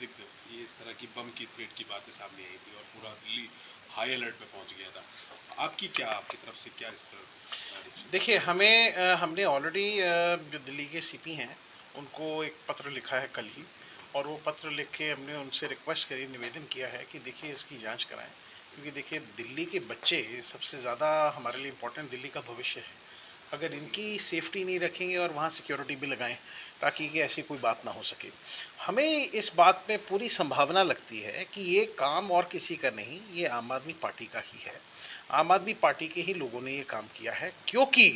संदिग्ध ये इस तरह की बम की थ्रेट की बातें सामने आई थी और पूरा दिल्ली हाई अलर्ट पे पहुंच गया था। आपकी तरफ से क्या इस पर रिएक्शन? देखिए हमने ऑलरेडी जो दिल्ली के सीपी हैं उनको एक पत्र लिखा है कल ही, और वो पत्र लिख के हमने उनसे रिक्वेस्ट करी, निवेदन किया है कि देखिए इसकी जांच कराएं, क्योंकि देखिए दिल्ली के बच्चे सबसे ज़्यादा हमारे लिए इम्पोर्टेंट दिल्ली का भविष्य है। अगर इनकी सेफ्टी नहीं रखेंगे और वहाँ सिक्योरिटी भी लगाएं ताकि कि ऐसी कोई बात ना हो सके। हमें इस बात में पूरी संभावना लगती है कि ये काम और किसी का नहीं, ये आम आदमी पार्टी का ही है। आम आदमी पार्टी के ही लोगों ने ये काम किया है, क्योंकि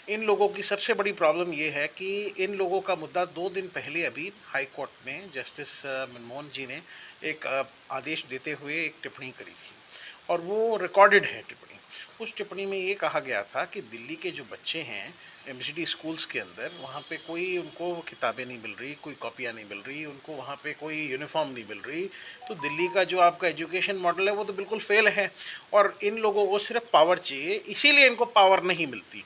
इन लोगों की सबसे बड़ी प्रॉब्लम ये है कि इन लोगों का मुद्दा 2 दिन पहले अभी हाई कोर्ट में जस्टिस मनमोहन जी ने एक आदेश देते हुए एक टिप्पणी करी थी, और वो रिकॉर्डेड है टिप्पणी। उस टिप्पणी में ये कहा गया था कि दिल्ली के जो बच्चे हैं एमसीडी स्कूल्स के अंदर, वहाँ पे कोई उनको किताबें नहीं मिल रही, कोई कॉपियाँ नहीं मिल रही, उनको वहाँ पे कोई यूनिफॉर्म नहीं मिल रही, तो दिल्ली का जो आपका एजुकेशन मॉडल है वो तो बिल्कुल फेल है, और इन लोगों को सिर्फ पावर चाहिए, इसीलिए इनको पावर नहीं मिलती।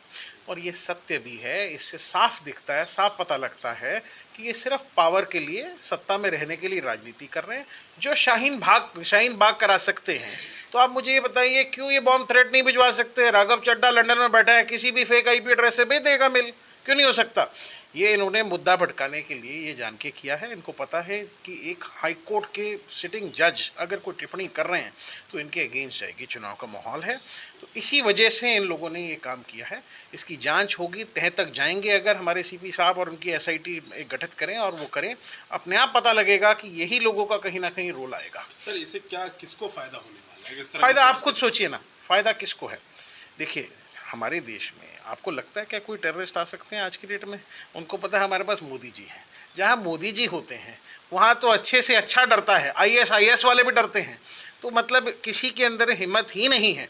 और ये सत्य भी है, इससे साफ दिखता है, साफ पता लगता है कि ये सिर्फ पावर के लिए, सत्ता में रहने के लिए राजनीति कर रहे हैं। जो शाहीन बाग करा सकते हैं, तो आप मुझे ये बताइए क्यों ये बॉम्ब थ्रेट नहीं भिजवा सकते? राघव चड्ढा लंदन में बैठा है, किसी भी फेक आईपी एड्रेस से भेज देगा मेल, क्यों नहीं हो सकता? ये इन्होंने मुद्दा भटकाने के लिए ये जान के किया है। इनको पता है कि एक हाई कोर्ट के सिटिंग जज अगर कोई टिप्पणी कर रहे हैं तो इनके अगेंस्ट जाएगी, चुनाव का माहौल है, तो इसी वजह से इन लोगों ने ये काम किया है। इसकी जांच होगी, तह तक जाएंगे अगर हमारे सीपी साहब और उनकी एसआईटी गठित करें और वो करें, अपने आप पता लगेगा कि यही लोगों का कहीं ना कहीं रोल आएगा। सर इससे क्या किसको फायदा होने वाला है? फायदा आप खुद सोचिए ना, फायदा किसको है? देखिए हमारे देश में आपको लगता है क्या कोई टेररिस्ट आ सकते हैं आज की डेट में? उनको पता है हमारे पास मोदी जी हैं। जहाँ मोदी जी होते हैं वहाँ तो अच्छे से अच्छा डरता है, आईएएस वाले भी डरते हैं। तो मतलब किसी के अंदर हिम्मत ही नहीं है।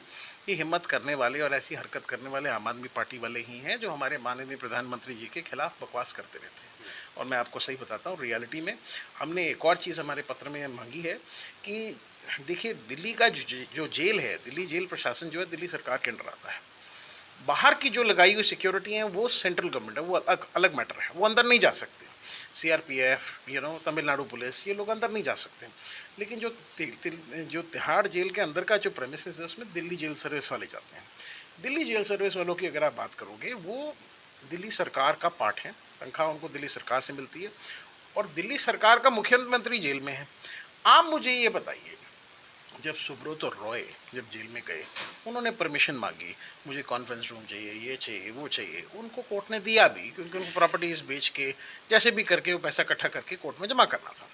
ये हिम्मत करने वाले और ऐसी हरकत करने वाले आम आदमी पार्टी वाले ही हैं जो हमारे माननीय प्रधानमंत्री जी के खिलाफ बकवास करते रहते हैं। और मैं आपको सही बताता हूँ, रियलिटी में हमने एक और चीज़ हमारे पत्र में मांगी है कि देखिए दिल्ली का जो जेल है, दिल्ली जेल प्रशासन जो है दिल्ली सरकार के अंडर आता है। बाहर की जो लगाई हुई सिक्योरिटी है वो सेंट्रल गवर्नमेंट है, वो अलग मैटर है, वो अंदर नहीं जा सकते। सीआरपीएफ, तमिलनाडु पुलिस, ये लोग अंदर नहीं जा सकते। लेकिन जो तिहाड़ जेल के अंदर का जो प्रेमिसेस है उसमें दिल्ली जेल सर्विस वाले जाते हैं। दिल्ली जेल सर्विस वालों की अगर आप बात करोगे, वो दिल्ली सरकार का पार्ट है, तनख्वाह उनको दिल्ली सरकार से मिलती है, और दिल्ली सरकार का मुख्यमंत्री जेल में है। आप मुझे ये बताइए, जब सुब्रत रॉय जब जेल में गए, उन्होंने परमिशन मांगी, मुझे कॉन्फ्रेंस रूम चाहिए, ये चाहिए, वो चाहिए, उनको कोर्ट ने दिया भी, क्योंकि उनको प्रॉपर्टीज़ बेच के जैसे भी करके वो पैसा इकट्ठा करके कोर्ट में जमा करना था।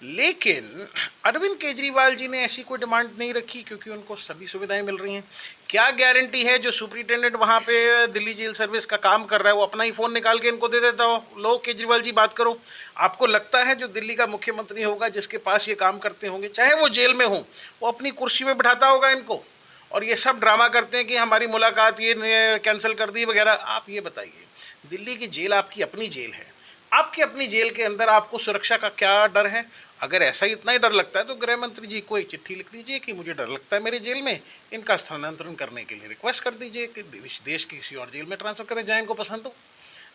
लेकिन अरविंद केजरीवाल जी ने ऐसी कोई डिमांड नहीं रखी, क्योंकि उनको सभी सुविधाएं मिल रही हैं। क्या गारंटी है जो सुपरिटेंडेंट वहाँ पे दिल्ली जेल सर्विस का काम कर रहा है वो अपना ही फ़ोन निकाल के इनको दे देता हो? लो केजरीवाल जी बात करो। आपको लगता है जो दिल्ली का मुख्यमंत्री होगा जिसके पास ये काम करते होंगे, चाहे वो जेल में हो, वो अपनी कुर्सी में बिठाता होगा इनको? और ये सब ड्रामा करते हैं कि हमारी मुलाकात ये कैंसिल कर दी वगैरह। आप ये बताइए, दिल्ली की जेल आपकी अपनी जेल है, आपकी अपनी जेल के अंदर आपको सुरक्षा का क्या डर है? अगर ऐसा ही इतना ही डर लगता है तो गृह मंत्री जी को एक चिट्ठी लिख दीजिए कि मुझे डर लगता है मेरे जेल में, इनका स्थानांतरण करने के लिए रिक्वेस्ट कर दीजिए कि देश की किसी और जेल में ट्रांसफ़र करें, जहाँ इनको पसंद हो,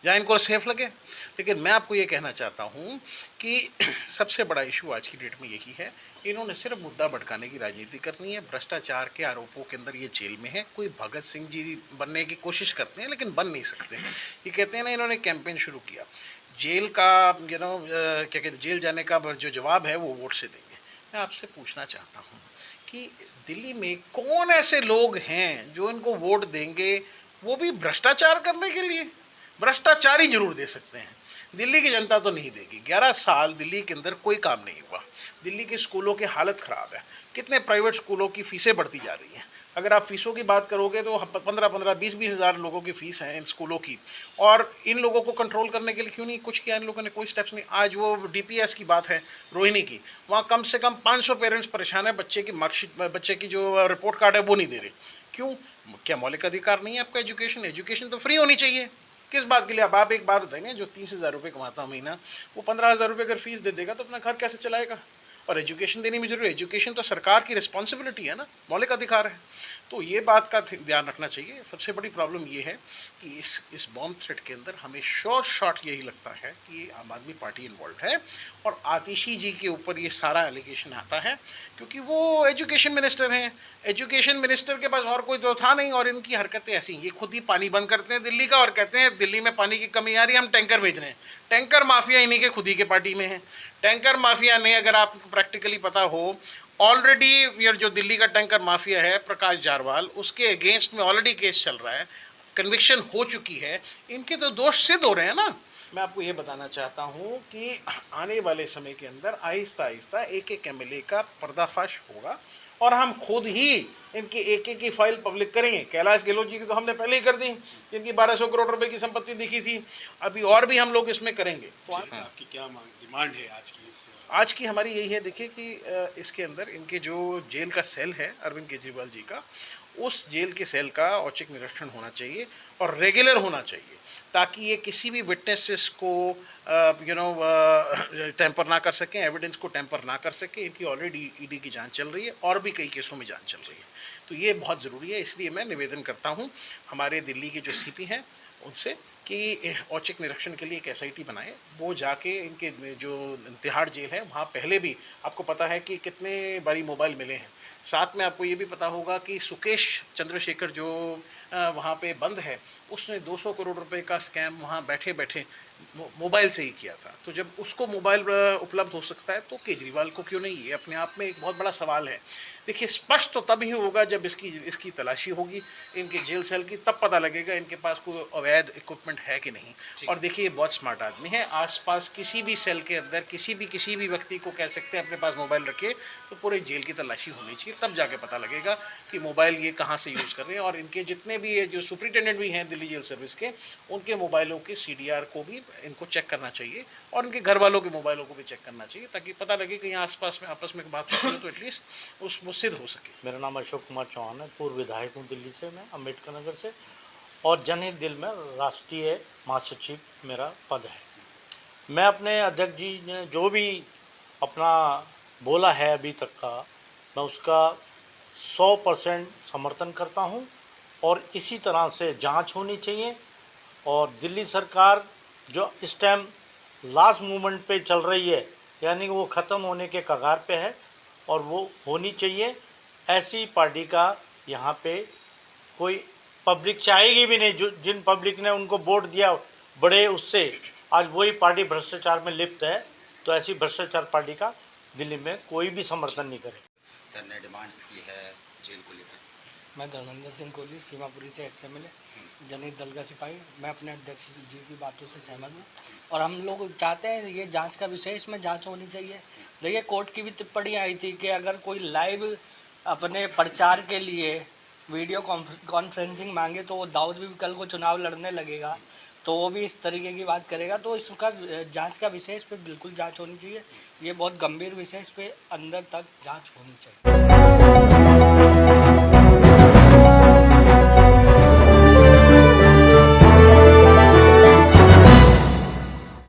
जहाँ इनको सेफ लगे। लेकिन मैं आपको ये कहना चाहता हूँ कि सबसे बड़ा इशू आज की डेट में यही है, इन्होंने सिर्फ मुद्दा भटकाने की राजनीति करनी है। भ्रष्टाचार के आरोपों के अंदर ये जेल में है। कोई भगत सिंह जी बनने की कोशिश करते हैं लेकिन बन नहीं सकते। ये कहते हैं ना, इन्होंने कैंपेन शुरू किया, जेल का क्या कहते हैं, जेल जाने का जो जवाब है वो वोट से देंगे। मैं आपसे पूछना चाहता हूँ कि दिल्ली में कौन ऐसे लोग हैं जो इनको वोट देंगे, वो भी भ्रष्टाचार करने के लिए? भ्रष्टाचारी जरूर दे सकते हैं, दिल्ली की जनता तो नहीं देगी। 11 साल दिल्ली के अंदर कोई काम नहीं हुआ। दिल्ली के स्कूलों की हालत ख़राब है। कितने प्राइवेट स्कूलों की फ़ीसें बढ़ती जा रही हैं। अगर आप फ़ीसों की बात करोगे तो 15-15, 20-20 हज़ार लोगों की फ़ीस है इन स्कूलों की, और इन लोगों को कंट्रोल करने के लिए क्यों नहीं कुछ किया इन लोगों ने? कोई स्टेप्स नहीं। आज वो डीपीएस की बात है रोहिणी की, वहाँ कम से कम 500 पेरेंट्स परेशान है, बच्चे की मार्कशीट, बच्चे की जो रिपोर्ट कार्ड है वो नहीं दे रहे। क्यों? क्या मौलिक अधिकार नहीं है आपका? एजुकेशन तो फ्री होनी चाहिए। किस बात के लिए? अब आप एक बात बताएंगे, जो 30,000 रुपये कमाता है महीना, वो 15,000 रुपये अगर फीस दे देगा तो अपना घर कैसे चलाएगा? और एजुकेशन देनी भी जरूरी है। एजुकेशन तो सरकार की रिस्पॉन्सिबिलिटी है ना, मौलिक अधिकार है। तो ये बात का ध्यान रखना चाहिए। सबसे बड़ी प्रॉब्लम ये है कि इस बॉम्ब थ्रेट के अंदर हमें शॉर्ट यही लगता है कि आम आदमी पार्टी इन्वॉल्व है और आतिशी जी के ऊपर ये सारा एलिगेशन आता है, क्योंकि वो एजुकेशन मिनिस्टर हैं। एजुकेशन मिनिस्टर के पास और कोई तो था नहीं, और इनकी हरकतें ऐसी, ये खुद ही पानी बंद करते हैं दिल्ली का और कहते हैं दिल्ली में पानी की कमी आ रही है, हम टैंकर भेज रहे हैं। टैंकर माफिया इन्हीं के खुद ही के पार्टी में है। टैंकर माफिया ने, अगर आपको प्रैक्टिकली पता हो, ऑलरेडी ये जो दिल्ली का टैंकर माफिया है प्रकाश जारवाल, उसके अगेंस्ट में ऑलरेडी केस चल रहा है, कन्विक्शन हो चुकी है, इनके तो दोष सिद्ध हो रहे हैं ना। मैं आपको ये बताना चाहता हूँ कि आने वाले समय के अंदर आहिस्ता आहिस्ता एक एक एमएलए का पर्दाफाश होगा और हम खुद ही इनकी एक एक की फाइल पब्लिक करेंगे। कैलाश गहलोत जी की तो हमने पहले ही कर दी, जिनकी 1200 करोड़ रुपए की संपत्ति दिखी थी, अभी और भी हम लोग इसमें करेंगे। तो आपकी क्या डिमांड है आज की हमारी यही है, देखिए कि इसके अंदर इनके जो जेल का सेल है अरविंद केजरीवाल जी का, उस जेल के सेल का औचक निरीक्षण होना चाहिए और रेगुलर होना चाहिए, ताकि ये किसी भी विटनेसेस को टेम्पर ना कर सकें, एविडेंस को टेम्पर ना कर सकें। इनकी ऑलरेडी ईडी की जांच चल रही है और भी कई केसों में जांच चल रही है, तो ये बहुत ज़रूरी है। इसलिए मैं निवेदन करता हूँ हमारे दिल्ली के जो सीपी हैं उनसे कि औचक निरीक्षण के लिए एक एसआईटी बनाए, वो जाके इनके जो तिहाड़ जेल है वहाँ पहले भी आपको पता है कि कितने बारी मोबाइल मिले हैं। साथ में आपको ये भी पता होगा कि सुकेश चंद्रशेखर जो वहाँ पे बंद है, उसने 200 करोड़ रुपए का स्कैम वहाँ बैठे बैठे मोबाइल से ही किया था। तो जब उसको मोबाइल उपलब्ध हो सकता है तो केजरीवाल को क्यों नहीं? ये अपने आप में एक बहुत बड़ा सवाल है। देखिए, स्पष्ट तो तब ही होगा जब इसकी तलाशी होगी इनके जेल सेल की, तब पता लगेगा इनके पास कोई अवैध इक्विपमेंट है कि नहीं। और देखिए, ये बहुत स्मार्ट आदमी है, आसपास किसी भी सेल के अंदर किसी भी व्यक्ति को कह सकते हैं अपने पास मोबाइल रखे, तो पूरे जेल की तलाशी होनी चाहिए, तब जाके पता लगेगा कि मोबाइल ये कहाँ से यूज़ कर रहे हैं। और इनके जितने भी जो सुपरिटेंडेंट भी हैं दिल्ली जेल सर्विस के, उनके मोबाइलों के CDR को भी इनको चेक करना चाहिए और इनके घर वालों के मोबाइलों को भी चेक करना चाहिए, ताकि पता लगे कि यहाँ आसपास में आपस में बात होती है तो एटलीस्ट वो सिद्ध हो सके। मेरा नाम अशोक कुमार चौहान है, पूर्व विधायक हूँ दिल्ली से, मैं अम्बेडकर नगर से, और जनहित दिल में राष्ट्रीय महासचिव मेरा पद है। मैं अपने अध्यक्ष जी ने जो भी अपना बोला है अभी तक का, मैं उसका 100% समर्थन करता हूँ और इसी तरह से जांच होनी चाहिए। और दिल्ली सरकार जो इस टाइम लास्ट मूवमेंट पे चल रही है, यानी कि वो ख़त्म होने के कगार पे है और वो होनी चाहिए। ऐसी पार्टी का यहाँ पे कोई पब्लिक चाहेगी भी नहीं। जो जिन पब्लिक ने उनको वोट दिया बड़े, उससे आज वही पार्टी भ्रष्टाचार में लिप्त है, तो ऐसी भ्रष्टाचार पार्टी का दिल्ली में कोई भी समर्थन नहीं करे। सर ने डिमांड्स की है जेल को लेकर। मैं धर्मेंद्र सिंह कोहली, सीमापुरी से XMLA, जनहित दल का सिपाही। मैं अपने अध्यक्ष जी की बातों से सहमत हूँ और हम लोग चाहते हैं ये जांच का विषय, इसमें जांच होनी चाहिए। देखिए, कोर्ट की भी टिप्पणी आई थी कि अगर कोई लाइव अपने प्रचार के लिए वीडियो कॉन्फ्रेंसिंग मांगे तो वो दाऊद भी कल को चुनाव लड़ने लगेगा, तो वो भी इस तरीके की बात करेगा। तो इसका जांच का विषय, इस पर बिल्कुल जांच होनी चाहिए। ये बहुत गंभीर विषय, इस पर अंदर तक जांच होनी चाहिए।